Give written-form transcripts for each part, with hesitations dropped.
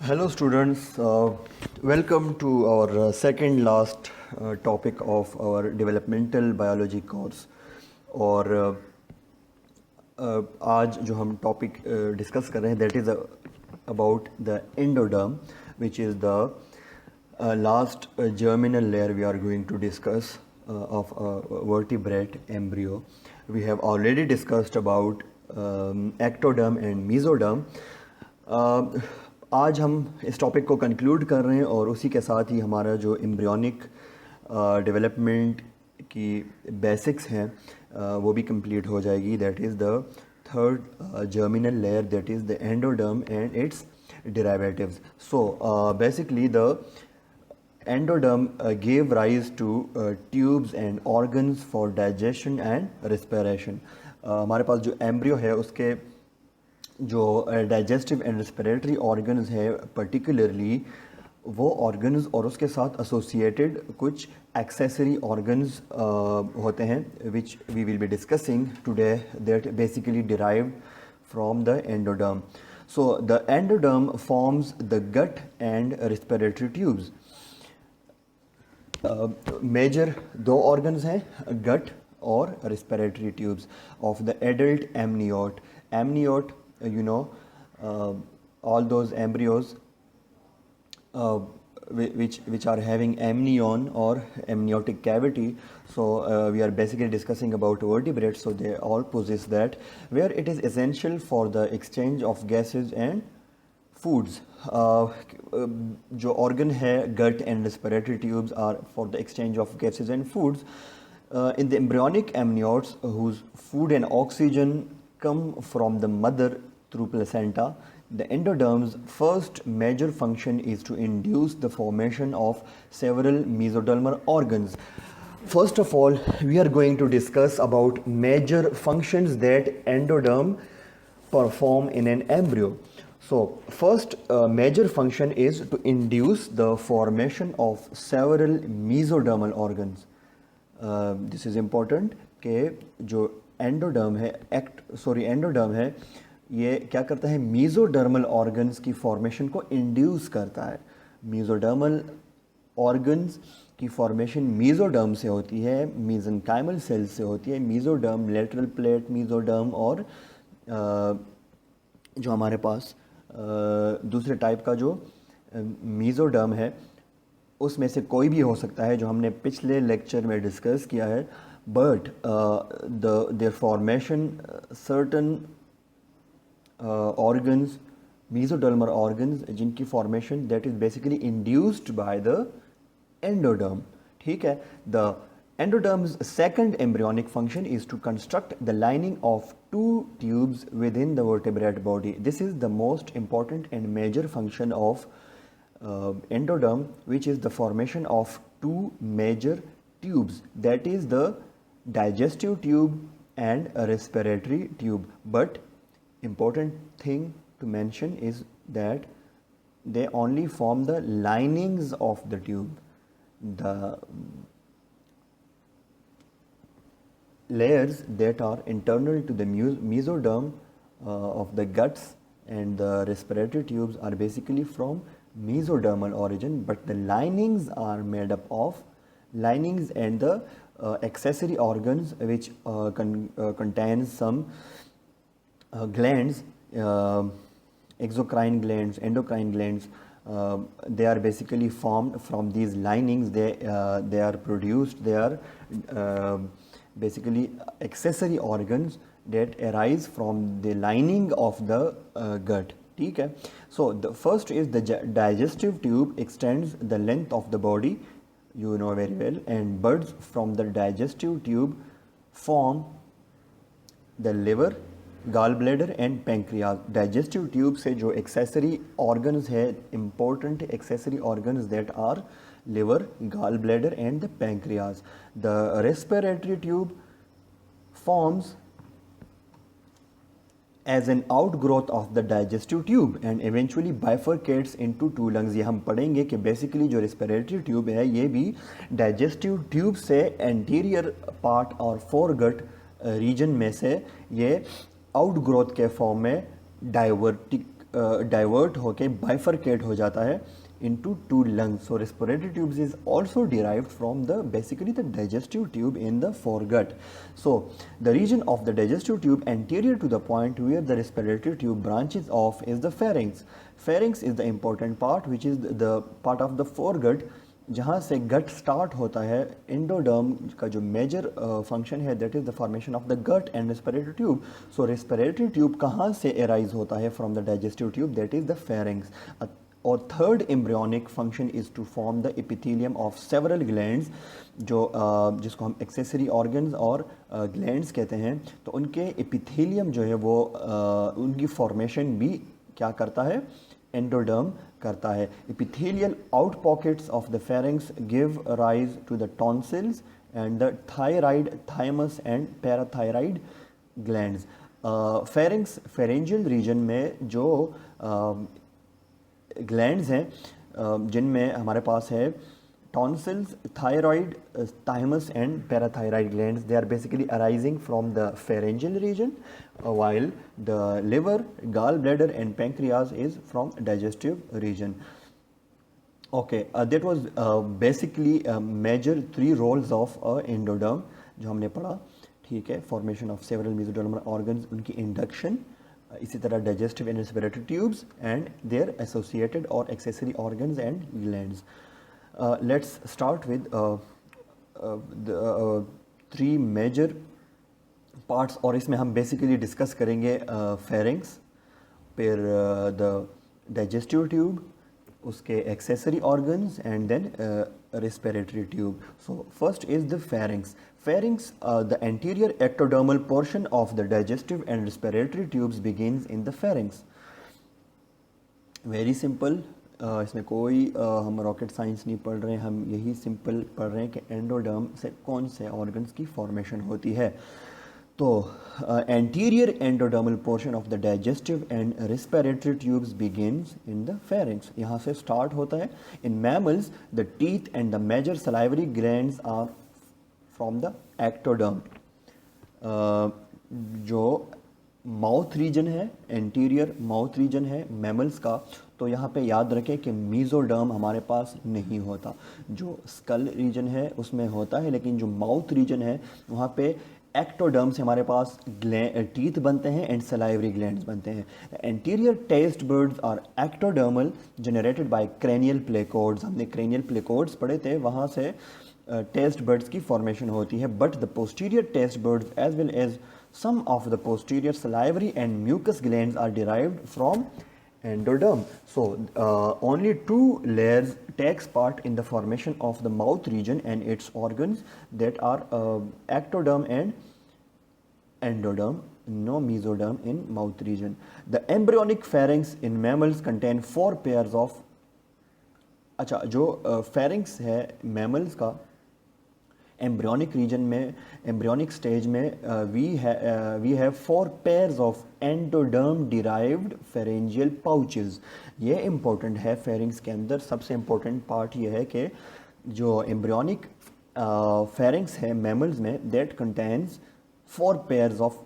Hello, students. Welcome to our second last topic of our developmental biology course. और आज जो हम topic discuss कर रहे हैं that is about the endoderm which is the last germinal layer we are going to discuss of a vertebrate embryo. We have already discussed about ectoderm and mesoderm. आज हम इस टॉपिक को conclude कर रहे हैं और उसी के साथ ही हमारा जो एम्ब्रियोनिक डेवलपमेंट की बेसिक्स हैं वो भी कंप्लीट हो जाएगी. That is the third germinal layer, that is the endoderm and it's derivatives. So basically the endoderm gave rise to tubes and organs for digestion and respiration. हमारे पास जो embryo है उसके जो डाइजेस्टिव एंड रेस्पिरेटरी ऑर्गन्स है particularly वो organs और उसके साथ एसोसिएटेड कुछ एक्सेसरी ऑर्गन्स होते हैं which we will be discussing today that basically derived from the endoderm. So the endoderm forms the gut and respiratory tubes. Major दो organs हैं gut और respiratory tubes of the adult amniote. Amniote, you know, all those embryos which are having amnion or amniotic cavity. So we are basically discussing about vertebrates, so they all possess that, where it is essential for the exchange of gases and foods. जो organ है gut and respiratory tubes are for the exchange of gases and foods. In the embryonic amniotes whose food and oxygen come from the mother through placenta, the endoderm's first major function is to induce the formation of several mesodermal organs. First of all, we are going to discuss about major functions that endoderm perform in an embryo. So, first major function is to induce the formation of several mesodermal organs. This is important कि जो endoderm है endoderm है ये क्या करता है, mesodermal organs की formation को इंड्यूस करता है. मीजोडर्मल ऑर्गन्स की फॉर्मेशन मीजोडर्म से होती है, मीजेंकाइमल सेल्स से होती है. मीजोडर्म, लेटरल प्लेट मीजोडर्म और जो हमारे पास दूसरे टाइप का जो मीजोडर्म है उसमें से कोई भी हो सकता है जो हमने पिछले लेक्चर में डिस्कस किया है. But there formation certain organs, mesodermal organs जिनकी formation that is basically induced by the endoderm. ठीक है. The endoderm's second embryonic function is to construct the lining of two tubes within the vertebrate body. This is the most important and major function of endoderm, which is the formation of two major tubes, that is the digestive tube and a respiratory tube. But important thing to mention is that they only form the linings of the tube. The layers that are internal to the mesoderm of the guts and the respiratory tubes are basically from mesodermal origin, but the linings are made up of linings and the accessory organs which contains some glands, exocrine glands, endocrine glands. They are basically formed from these linings. They are produced. They are basically accessory organs that arise from the lining of the gut. ठीक है. So the first is the digestive tube extends the length of the body, you know very well, and buds from the digestive tube form the liver, gall bladder and pancreas. Digestive tube से जो accessory organs है, important accessory organs that are liver, gall bladder and the pancreas. The respiratory tube forms as an outgrowth of the digestive tube and eventually bifurcates into two lungs. ये हम पढ़ेंगे कि basically जो respiratory tube है ये भी digestive tube से anterior part और फोरगट रीजन में से ये आउटग्रोथ के फॉर्म में डाइवर्टिक डाइवर्ट होके बाइफरकेट हो जाता है into two lungs. So respiratory tubes is also derived from the basically the digestive tube in the foregut. So the region of the digestive tube anterior to the point where the respiratory tube branches off is the pharynx. Pharynx is the important part which is the part of the foregut जहाँ से गट start होता है. Endoderm का जो major function है that is the formation of the gut and respiratory tube. So respiratory tube कहाँ से arise होता है? From the digestive tube that is the pharynx. और third embryonic function is to form the epithelium of several glands जो जिसको हम accessory organs और glands कहते हैं. तो उनके एपिथेलियम जो है वो उनकी फॉर्मेशन भी क्या करता है? एंडोडर्म करता है. Epithelial out pockets of the pharynx give rise to the tonsils and the thyroid, thymus and parathyroid glands. Pharynx pharyngeal region में जो ग्लैंड्स हैं जिनमें हमारे पास है tonsils, thyroid, thymus and parathyroid glands. They are basically arising from the pharyngeal region, while the liver, gallbladder and pancreas is from digestive region. Okay, that was basically major three roles of endoderm जो हमने पढ़ा. ठीक है, formation of several mesodermal organs, उनकी induction, इसी तरह digestive and respiratory tubes and their associated or accessory organs and glands. Let's start with the three major parts और इसमें हम basically discuss करेंगे pharynx, फिर the digestive tube, उसके accessory organs and then respiratory tube. So first is the pharynx. Pharynx, the anterior ectodermal portion of the digestive and respiratory tubes begins in the pharynx. Very simple. इसमें कोई हम rocket science नहीं पढ़ रहे हैं, हम यही सिंपल पढ़ रहे हैं कि एंडोडर्म से कौन से ऑर्गन्स की फॉर्मेशन होती है. तो anterior endodermal portion of the digestive and respiratory tubes begins in the pharynx. यहाँ से स्टार्ट होता है. In mammals the teeth and the major salivary glands are from the ectoderm. जो माउथ रीजन है, एंटीरियर माउथ रीजन है mammals का, तो यहाँ पे याद रखें कि मीजोडर्म हमारे पास नहीं होता. जो स्कल रीजन है उसमें होता है, लेकिन जो माउथ रीजन है वहाँ पे एक्टोडर्म से हमारे पास टीथ बनते हैं एंड सलाइवरी ग्लैंड्स बनते हैं. Anterior taste buds are ectodermal generated by cranial placodes. हमने क्रेनियल प्लेकोड्स पढ़े थे, वहाँ से टेस्ट बर्ड्स की फॉर्मेशन होती है. But the posterior taste buds as well as some of the posterior salivary and mucus glands are derived from endoderm. So only two layers takes part in the formation of the mouth region and its organs, that are ectoderm and endoderm, no mesoderm in mouth region. The embryonic pharynx in mammals contain 4 pairs of. अच्छा, जो pharynx है mammals का, embryonic region में, embryonic stage में we have 4 pairs of endoderm derived pharyngeal pouches. ये important है pharynx के अंदर. सबसे इम्पोर्टेंट पार्ट ये है कि जो एम्ब्रियोनिक फेरिंग्स है मैमल्स में, that contains 4 pairs of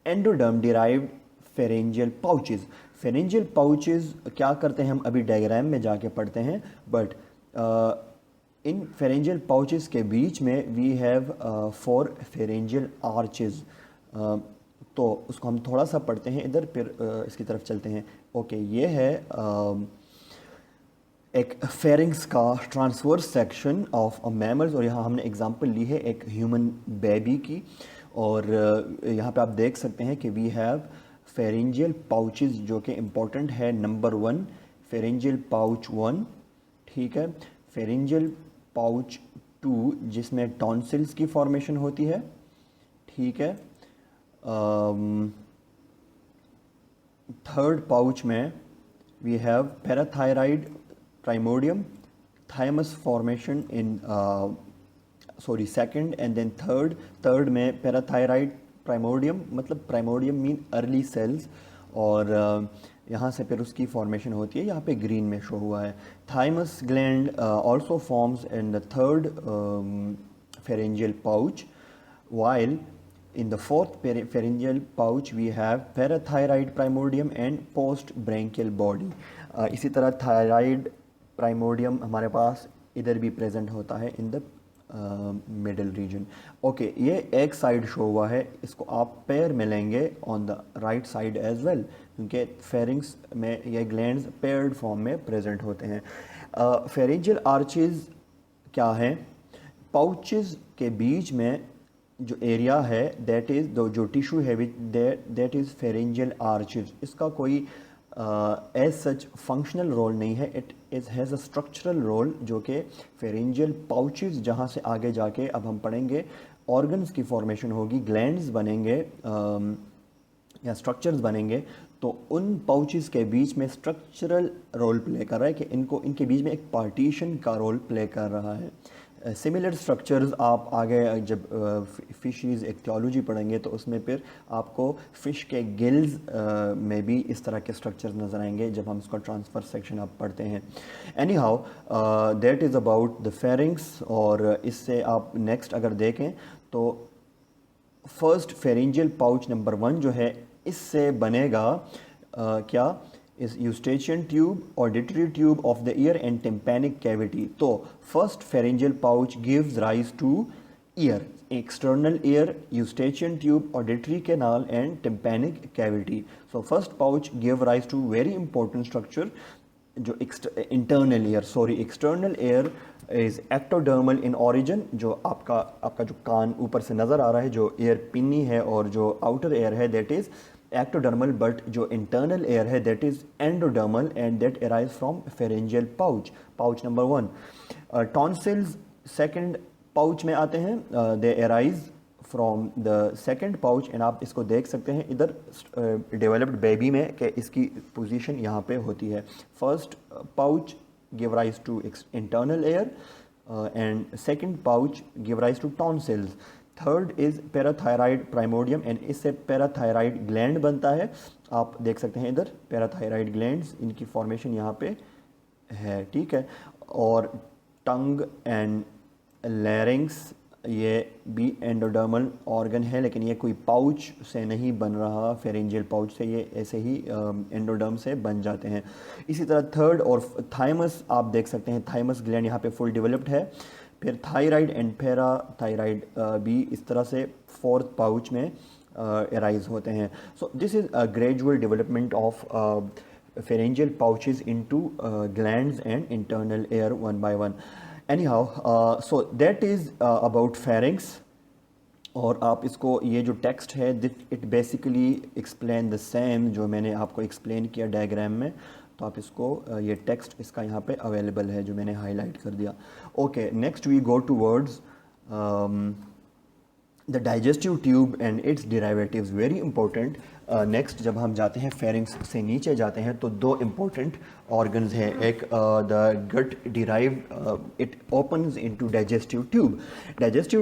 endoderm derived pharyngeal pouches. Pharyngeal pouches क्या करते हैं हम अभी डायग्राम में जाके पढ़ते हैं. बट इन फेरेंजियल पाउचेस के बीच में वी हैव 4 फेरेंजियल आर्चेस. तो उसको हम थोड़ा सा पढ़ते हैं इधर, फिर इसकी तरफ चलते हैं. ओके, ये है एक फेरिंग्स का ट्रांसवर्स सेक्शन ऑफ मैमल्स, और यहाँ हमने एग्जांपल ली है एक ह्यूमन बेबी की. और यहाँ पे आप देख सकते हैं कि वी हैव फेरेंजियल पाउचेस जो कि इम्पोर्टेंट है. नंबर 1 फेरेंजियल पाउच 1, ठीक है. फेरेंजियल पाउच 2 जिसमें टॉन्सिल्स की फॉर्मेशन होती है, ठीक है. थर्ड पाउच में we have parathyroid primordium, thymus formation in second and then third में पैराथायराइड प्राइमोडियम, मतलब प्राइमोडियम मीन अर्ली सेल्स, और यहाँ से फिर उसकी फॉर्मेशन होती है. यहाँ पे ग्रीन में शो हुआ है. Thymus gland also forms in the third pharyngeal pouch, while in the fourth pharyngeal pouch we have parathyroid primordium and postbranchial body. इसी तरह थायराइड प्राइमोडियम हमारे पास इधर भी प्रेजेंट होता है in the middle region. Okay, ये एक साइड शो हुआ है, इसको आप पेयर में लेंगे on the right side as well, क्योंकि फेरिंग्स में ये ग्लैंड्स पेयर्ड फॉर्म में प्रेजेंट होते हैं. फेरिंजियल आर्चेज क्या है? पाउचेस के बीच में जो एरिया है दैट इज़ जो टिश्यू है दैट इज़ फेरिंजियल आर्चेज. इसका कोई एज सच फंक्शनल रोल नहीं है, it is has a structural role, जो कि फेरिंजियल पाउचेस जहाँ से आगे जाके अब हम पढ़ेंगे ऑर्गन्स की फॉर्मेशन होगी, ग्लैंड्स बनेंगे या स्ट्रक्चर्स बनेंगे, तो उन पाउचेस के बीच में स्ट्रक्चरल रोल प्ले कर रहा है कि इनके बीच में एक पार्टीशन का रोल प्ले कर रहा है. सिमिलर स्ट्रक्चर्स आप आगे जब फिशरीज एक्टियोलॉजी पढ़ेंगे तो उसमें फिर आपको फ़िश के गिल्स में भी इस तरह के स्ट्रक्चर्स नज़र आएंगे जब हम इसका ट्रांसफ़र सेक्शन आप पढ़ते हैं. Any how that is about the pharynx. और इससे आप नेक्स्ट अगर देखें तो फर्स्ट फेरिंजियल पाउच नंबर 1 जो है, इससे बनेगा क्या is eustachian tube, auditory tube of the ear and tympanic cavity. तो first pharyngeal pouch gives rise to ear, external ear, eustachian tube, auditory canal and tympanic cavity. So first pouch give rise to very important structure जो internal ear, external ear is ectodermal in origin. जो आपका जो कान ऊपर से नज़र आ रहा है, जो ear पिन्नी है, और जो outer ear है that is ectodermal, but जो internal ear है that is endodermal and that arise from pharyngeal pouch number 1. Tonsils second pouch में आते हैं, they arise from the second pouch and आप इसको देख सकते हैं इधर developed baby में कि इसकी position यहाँ पे होती है. First pouch give rise to internal ear and second pouch give rise to tonsils. Third is parathyroid primordium and इससे पैराथायराइड ग्लैंड बनता है. आप देख सकते हैं इधर पैराथायराइड ग्लैंड्स, इनकी फॉर्मेशन यहाँ पे है, ठीक है. और टंग एंड लैरिंग्स ये भी एंडोडर्मल ऑर्गन है, लेकिन ये कोई पाउच से नहीं बन रहा, फेरिंजियल पाउच से, ये ऐसे ही एंडोडर्म से बन जाते हैं. इसी तरह थर्ड और थाइमस आप देख सकते हैं, थाइमस ग्लैंड यहाँ पे फुल डेवलप्ड है. फिर थायराइड एंड पैराथायराइड भी इस तरह से फोर्थ पाउच में अराइज होते हैं. So this is a gradual development of pharyngeal pouches into glands and internal air one by one. Anyhow, so that is about pharynx. और आप इसको, ये जो टेक्स्ट है it basically explain the same जो मैंने आपको एक्सप्लेन किया डायग्राम में, तो आप इसको ये टेक्स्ट इसका यहाँ पे अवेलेबल है जो मैंने हाईलाइट कर दिया. Okay, next we go towards the digestive tube and its derivatives. Very important. Next जब हम जाते हैं फेरिंग्स से नीचे जाते हैं तो दो इम्पोर्टेंट ऑर्गन्स हैं. एक the gut derive, it opens into digestive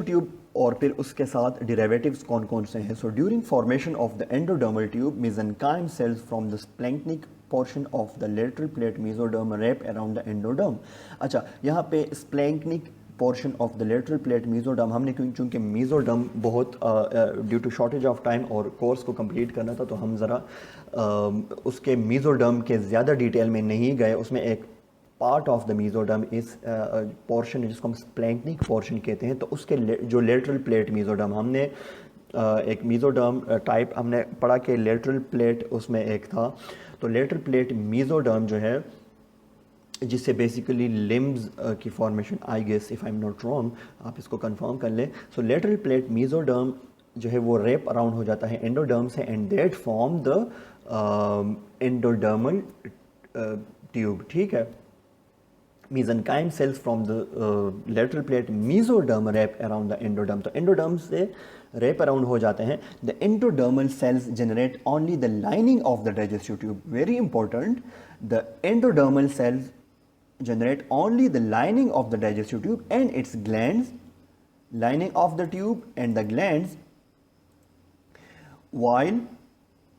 tube और फिर उसके साथ डिराइवेटिव्स कौन कौन से हैं. So during formation of the endodermal tube mesenchyme cells from the splanchnic portion of the lateral plate mesoderm wrap around the endoderm. अच्छा, यहाँ पे splanchnic portion of the lateral plate mesoderm, हमने चूँकि मीजोडर्म बहुत due to shortage of time और course को complete करना था, तो हम ज़रा उसके मीजोडर्म के ज़्यादा डिटेल में नहीं गए. उसमें एक पार्ट ऑफ द मीजोडर्म इस पोर्शन जिसको हम स्प्लैंक्निक पोर्शन कहते हैं, तो उसके जो लेटरल प्लेट मीजोडर्म, हमने एक मीजोडर्म टाइप हमने पढ़ा कि लेटरल प्लेट उसमें एक था. तो लेटरल प्लेट मीजोडर्म जो है, जिससे बेसिकली लिम्स की formation, I guess if I am not wrong, आप इसको कंफर्म कर लें. सो लेटरल प्लेट मीजोडर्म जो है वो रेप अराउंड हो जाता है एंडोडर्म से and that form the endodermal tube, ठीक है. mesenchyme cells from the lateral plate mesoderm wrap around the endoderm. तो endoderm से wrap around हो जाते हैं. The endodermal cells generate only the lining of the digestive tube. Very important. The endodermal cells generate only the lining of the digestive tube and its glands, lining of the tube and the glands, while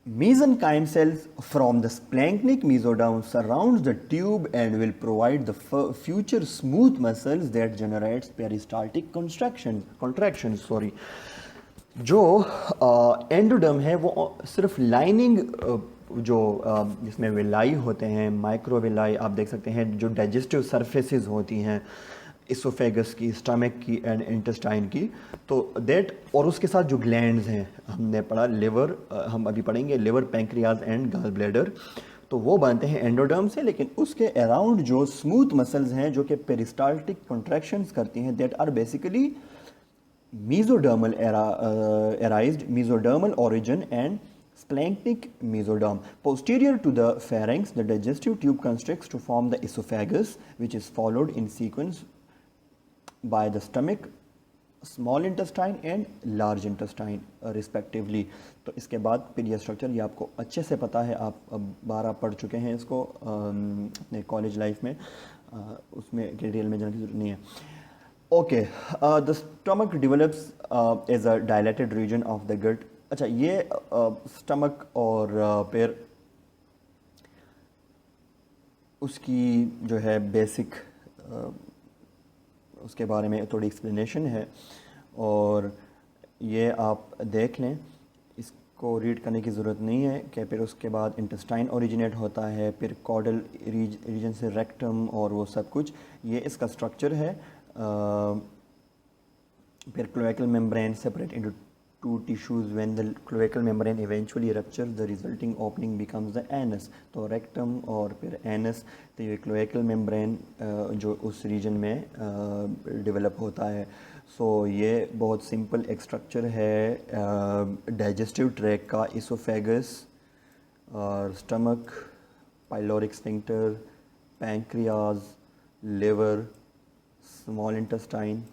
mesenchyme cells from the splanchnic mesoderm surrounds the tube and will provide the future smooth muscles that generates peristaltic contractions. जो endoderm है वो सिर्फ lining जो जिसमें villi होते हैं, microvilli आप देख सकते हैं, जो डाइजेस्टिव सरफेसेस होती हैं इसोफेगस की, स्टमक की एंड इंटेस्टाइन की, तो दैट, और उसके साथ जो ग्लैंड्स हैं हमने पढ़ा, लिवर, हम अभी पढ़ेंगे liver, pancreas and gall bladder, तो वो बनते हैं एंडोडर्म से। लेकिन उसके अराउंड जो स्मूथ मसल्स हैं जो कि पेरिस्टाल्टिक कॉन्ट्रैक्शंस करती हैं, that are basically mesodermal arised mesodermal origin and splanchnic mesoderm. Posterior to the pharynx, the digestive tube constricts to form the esophagus, which is followed in sequence by the stomach, small intestine and large intestine respectively. तो इसके बाद फिर यह structure, ये आपको अच्छे से पता है, आप अब 12 पढ़ चुके हैं इसको अपने कॉलेज लाइफ में, उसमें डिटेल में जाने की जरूरत नहीं है। Okay, the stomach develops as a dilated region of the gut. अच्छा, ये स्टमक और फिर उसकी जो है बेसिक उसके बारे में थोड़ी एक्सप्लेनेशन है, और ये आप देख लें, इसको रीड करने की ज़रूरत नहीं है। कि फिर उसके बाद इंटेस्टाइन ओरिजिनेट होता है, फिर कॉडल रीजन से रेक्टम और वो सब कुछ, ये इसका स्ट्रक्चर है। फिर cloacal membrane separate into two tissues. When the cloacal membrane eventually ruptures, the resulting opening becomes the anus. तो rectum और फिर anus, तो ये cloacal membrane जो उस region में develop होता है। So ये बहुत simple एक structure है digestive tract का, esophagus और stomach, pyloric sphincter, pancreas, liver, small intestine,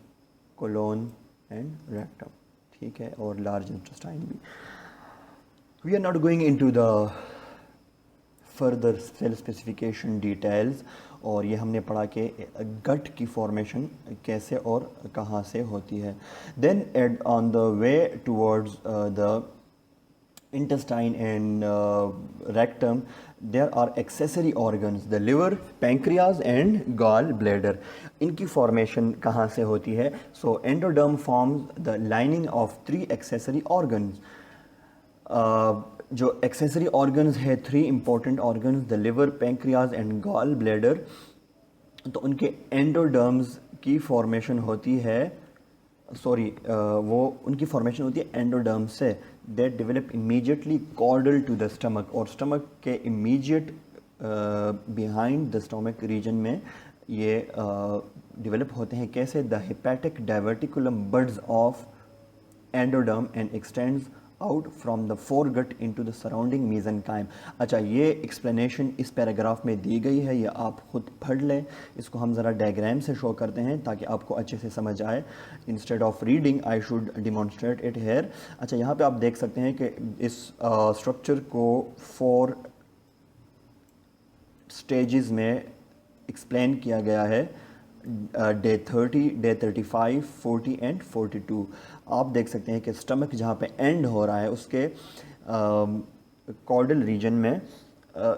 colon and rectum, ठीक है, और लार्ज इंटेस्टाइन भी। We are not going into the further cell specification details, और ये हमने पढ़ा कि गट की फॉर्मेशन कैसे और कहाँ से होती है। Then at on the way towards the intestine and rectum, there are accessory organs, the liver, pancreas and gall bladder. इनकी formation कहाँ से होती है? So endoderm forms the lining of 3 accessory organs. जो accessory organs है, 3 important organs, the liver, pancreas and gall bladder, तो उनके endoderms की formation होती है, वो उनकी फॉर्मेशन होती है एंडोडर्म से, that develop immediately caudal to the stomach, और स्टमक के immediate behind the stomach region में ये डेवलप होते हैं। कैसे? The hepatic diverticulum buds of endoderm and extends out from the foregut into the surrounding mesenchyme. अच्छा, ये एक्सप्लेनेशन इस पैराग्राफ में दी गई है, ये आप खुद पढ़ लें। इसको हम ज़रा डायग्राम से शो करते हैं ताकि आपको अच्छे से समझ आए। Instead of reading I should demonstrate it here. अच्छा, यहाँ पे आप देख सकते हैं कि इस स्ट्रक्चर को 4 स्टेजेस में एक्सप्लेन किया गया है, डे 30, डे 35, 40 एंड 42। आप देख सकते हैं कि स्टमक जहाँ पे एंड हो रहा है उसके कॉर्डल रीजन में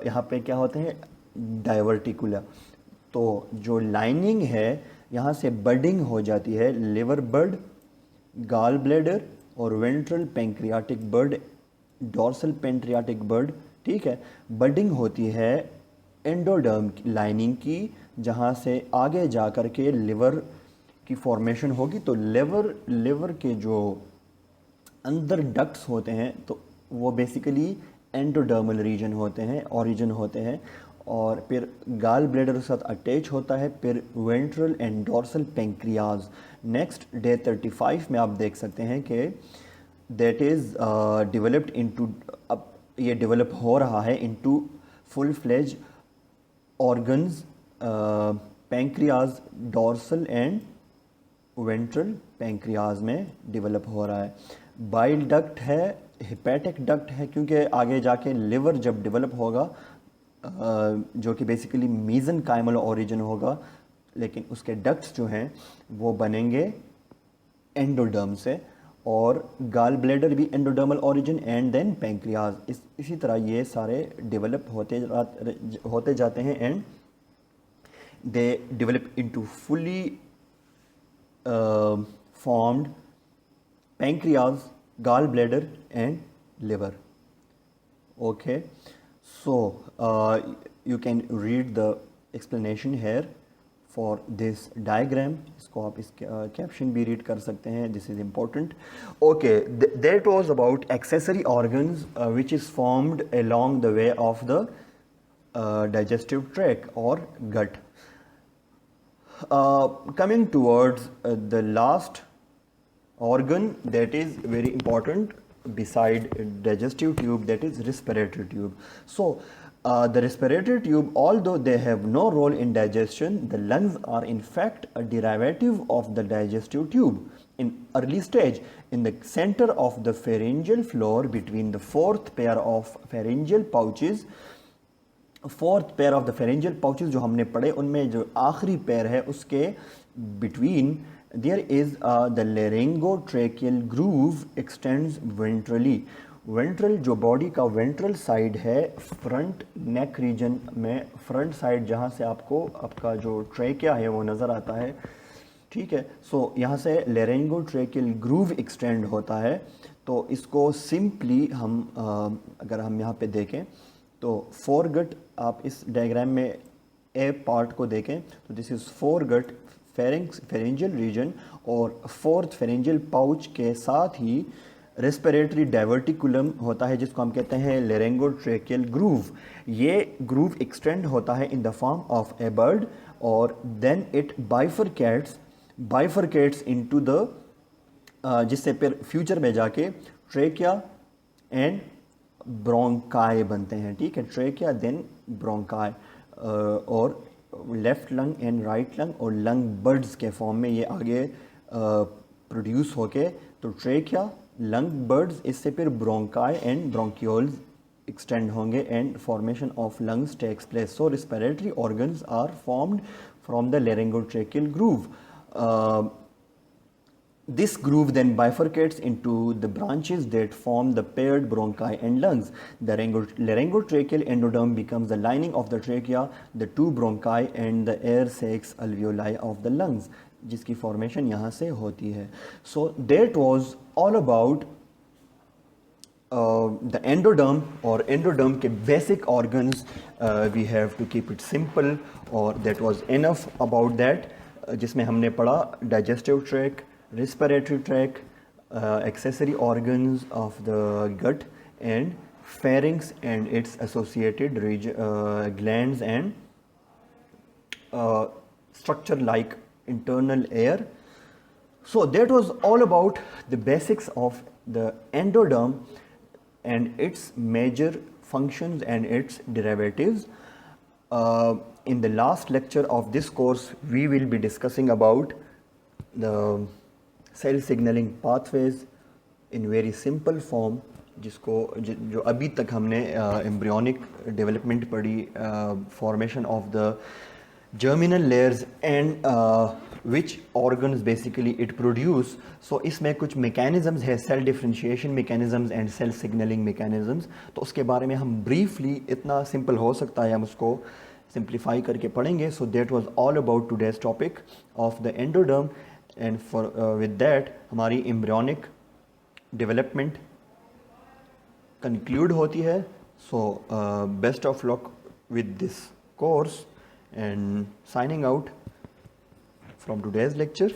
यहाँ पे क्या होते हैं, डाइवर्टिकुला। तो जो लाइनिंग है यहाँ से बडिंग हो जाती है, लिवर बड, गॉल ब्लैडर और वेंट्रल पेंक्रियाटिक बड, डॉर्सल पेंक्रियाटिक बड, ठीक है। बडिंग होती है एंडोडर्म लाइनिंग की, जहाँ से आगे जा कर के लिवर की फॉर्मेशन होगी। तो लिवर के जो अंदर डक्ट्स होते हैं तो वो बेसिकली एंडोडर्मल रीजन होते हैं, ओरिजिन होते हैं, और फिर गॉल ब्लैडर के साथ अटैच होता है, फिर ventral and dorsal pancreas. Next day 35 में आप देख सकते हैं कि दैट इज़ डेवलप्ड इनटू, अब ये डेवलप हो रहा है into full fledged organs, pancreas, dorsal and ventral pancreas में डेवलप हो रहा है। बाइल डक्ट है, हेपेटिक डक्ट है, क्योंकि आगे जाके लिवर जब डेवलप होगा जो कि बेसिकली मेसेनकाइमल ओरिजिन होगा, लेकिन उसके डक्ट्स जो हैं वो बनेंगे एंडोडर्म से, और गॉल ब्लैडर भी endodermal origin and then pancreas. इसी तरह ये सारे डेवलप होते जाते हैं and they develop into fully formed pancreas, gallbladder and liver. Okay, so you can read the explanation here for this diagram. इसको आप इस कैप्शन भी रीड कर सकते हैं. This is important. Okay, that was about accessory organs which is formed along the way of the digestive tract or gut. Coming towards the last organ that is very important beside digestive tube, that is respiratory tube. So the respiratory tube, although they have no role in digestion, the lungs are in fact a derivative of the digestive tube. In early stage, in the center of the pharyngeal floor between the fourth pair of pharyngeal pouches, जो हमने पढ़े उनमें जो आखिरी पैर है उसके between there is the laryngotracheal groove extends ventrally. Ventral जो बॉडी का वेंट्रल साइड है, फ्रंट नेक रीजन में फ्रंट साइड जहाँ से आपको आपका जो ट्रेकिया है वो नज़र आता है, ठीक है. सो यहाँ से laryngotracheal groove एक्सटेंड होता है. तो इसको सिंपली हम अगर हम यहाँ पे देखें तो फोरगट, आप इस डायग्राम में ए पार्ट को देखें तो this is foregut, pharyngeal region और फोर्थ फेरेंजियल पाउच के साथ ही रेस्पिरेटरी डाइवर्टिकुलम होता है जिसको हम कहते हैं laryngotracheal ग्रूव. ये ग्रूव एक्सटेंड होता है in the form of A bird और देन इट बाइफरकेट्स इनटू द जिससे फिर फ्यूचर में जाके ट्रेकिया एंड ब्रोंकाई बनते हैं, ठीक है. ट्रेकिया देन ब्रोंकाई और left lung and right lung और लंग बर्ड्स के फॉर्म में ये आगे प्रोड्यूस होके तो ट्रेकिया, लंग बर्ड्स, इससे फिर ब्रोंकाई एंड ब्रोंक्यूल्स एक्सटेंड होंगे and formation of lungs takes place. So respiratory organs are formed from the laryngotracheal groove. This groove then bifurcates into the branches that form the paired bronchi and lungs. The laryngotracheal endoderm becomes the lining of the trachea, the two bronchi and the air sacs alveoli of the lungs, जिसकी formation यहाँ से होती है. So that was all about the endoderm or endoderm के basic organs. We have to keep it simple और that was enough about that, जिसमें हमने पढ़ा digestive tract, respiratory tract, accessory organs of the gut and pharynx and its associated glands and structure like internal air. So that was all about the basics of the endoderm and its major functions and its derivatives. In the last lecture of this course we will be discussing about the cell signalling pathways in very simple form, जिसको जो अभी तक हमने embryonic development पढ़ी, formation of the germinal layers and which organs basically it produce. So इसमें कुछ mechanisms है, cell differentiation mechanisms and cell signalling mechanisms. तो उसके बारे में हम ब्रीफली, इतना सिंपल हो सकता है हम उसको सिंप्लीफाई करके पढ़ेंगे. So that was all about today's topic of the endoderm. And for with that हमारी एम्ब्रियोनिक डेवलपमेंट कंक्लूड होती है. So best of luck with this course and signing out from today's lecture.